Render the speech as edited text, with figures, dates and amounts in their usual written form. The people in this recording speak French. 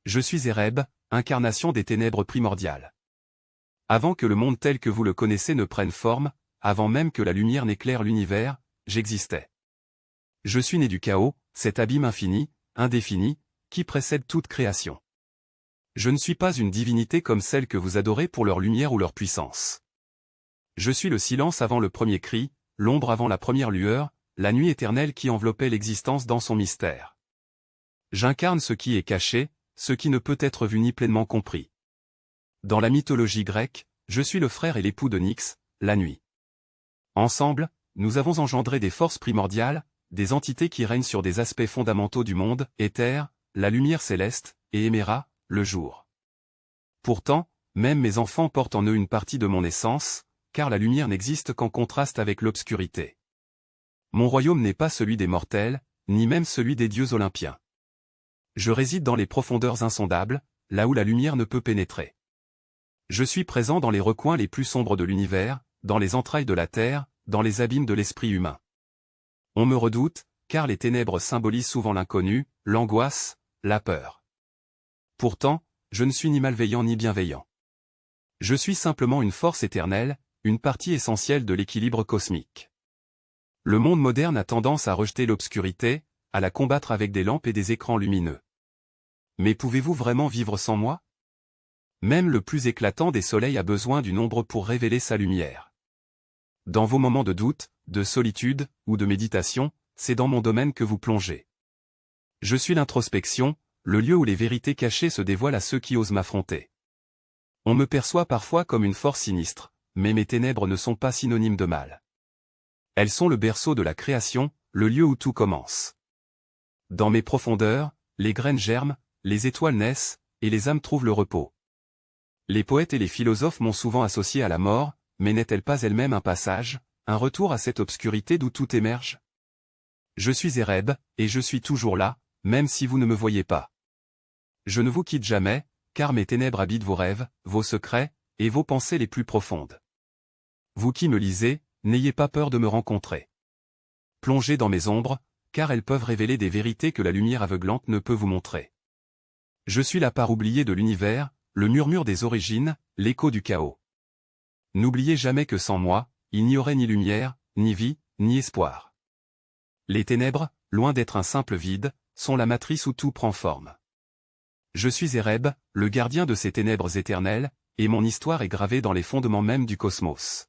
Je suis Ereb, incarnation des ténèbres primordiales. Avant que le monde tel que vous le connaissez ne prenne forme, avant même que la lumière n'éclaire l'univers, j'existais. Je suis né du chaos, cet abîme infini, indéfini, qui précède toute création. Je ne suis pas une divinité comme celle que vous adorez pour leur lumière ou leur puissance. Je suis le silence avant le premier cri, l'ombre avant la première lueur, la nuit éternelle qui enveloppait l'existence dans son mystère. J'incarne ce qui est caché, ce qui ne peut être vu ni pleinement compris. Dans la mythologie grecque, je suis le frère et l'époux de Nyx, la nuit. Ensemble, nous avons engendré des forces primordiales, des entités qui règnent sur des aspects fondamentaux du monde, éther, la lumière céleste, et Héméra, le jour. Pourtant, même mes enfants portent en eux une partie de mon essence, car la lumière n'existe qu'en contraste avec l'obscurité. Mon royaume n'est pas celui des mortels, ni même celui des dieux olympiens. Je réside dans les profondeurs insondables, là où la lumière ne peut pénétrer. Je suis présent dans les recoins les plus sombres de l'univers, dans les entrailles de la terre, dans les abîmes de l'esprit humain. On me redoute, car les ténèbres symbolisent souvent l'inconnu, l'angoisse, la peur. Pourtant, je ne suis ni malveillant ni bienveillant. Je suis simplement une force éternelle, une partie essentielle de l'équilibre cosmique. Le monde moderne a tendance à rejeter l'obscurité, à la combattre avec des lampes et des écrans lumineux. Mais pouvez-vous vraiment vivre sans moi? Même le plus éclatant des soleils a besoin d'une ombre pour révéler sa lumière. Dans vos moments de doute, de solitude, ou de méditation, c'est dans mon domaine que vous plongez. Je suis l'introspection, le lieu où les vérités cachées se dévoilent à ceux qui osent m'affronter. On me perçoit parfois comme une force sinistre, mais mes ténèbres ne sont pas synonymes de mal. Elles sont le berceau de la création, le lieu où tout commence. Dans mes profondeurs, les graines germent, les étoiles naissent, et les âmes trouvent le repos. Les poètes et les philosophes m'ont souvent associé à la mort, mais n'est-elle pas elle-même un passage, un retour à cette obscurité d'où tout émerge? Je suis Ereb, et je suis toujours là, même si vous ne me voyez pas. Je ne vous quitte jamais, car mes ténèbres habitent vos rêves, vos secrets, et vos pensées les plus profondes. Vous qui me lisez, n'ayez pas peur de me rencontrer. Plongez dans mes ombres, car elles peuvent révéler des vérités que la lumière aveuglante ne peut vous montrer. Je suis la part oubliée de l'univers, le murmure des origines, l'écho du chaos. N'oubliez jamais que sans moi, il n'y aurait ni lumière, ni vie, ni espoir. Les ténèbres, loin d'être un simple vide, sont la matrice où tout prend forme. Je suis Ereb, le gardien de ces ténèbres éternelles, et mon histoire est gravée dans les fondements même du cosmos.